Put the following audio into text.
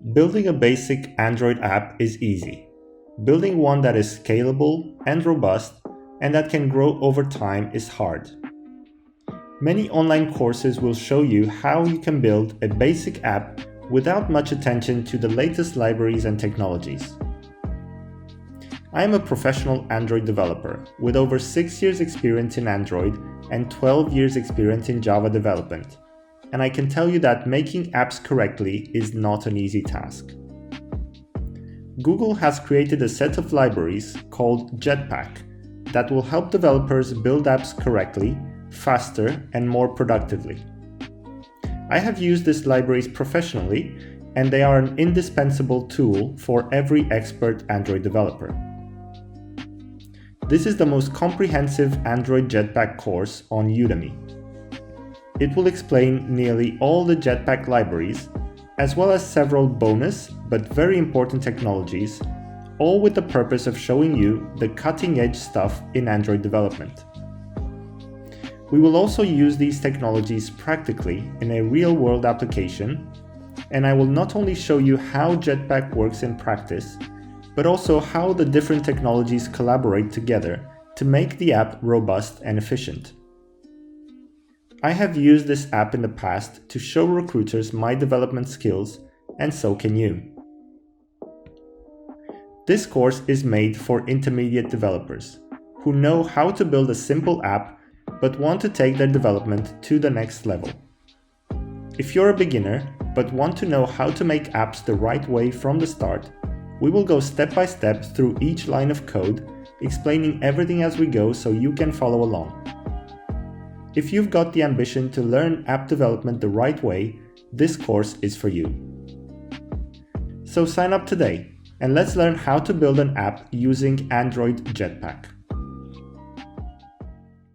Building a basic Android app is easy. Building one that is scalable and robust and that can grow over time is hard. Many online courses will show you how you can build a basic app without much attention to the latest libraries and technologies. I am a professional Android developer with over 6 years experience in Android and 12 years experience in Java development, and I can tell you that making apps correctly is not an easy task. Google has created a set of libraries called Jetpack that will help developers build apps correctly, faster, and more productively. I have used these libraries professionally, and they are an indispensable tool for every expert Android developer. This is the most comprehensive Android Jetpack course on Udemy. It will explain nearly all the Jetpack libraries, as well as several bonus but very important technologies, all with the purpose of showing you the cutting-edge stuff in Android development. We will also use these technologies practically in a real-world application, and I will not only show you how Jetpack works in practice, but also how the different technologies collaborate together to make the app robust and efficient. I have used this app in the past to show recruiters my development skills, and so can you. This course is made for intermediate developers who know how to build a simple app but want to take their development to the next level. If you're a beginner but want to know how to make apps the right way from the start, we will go step by step through each line of code, explaining everything as we go so you can follow along. If you've got the ambition to learn app development the right way, this course is for you. So sign up today and let's learn how to build an app using Android Jetpack.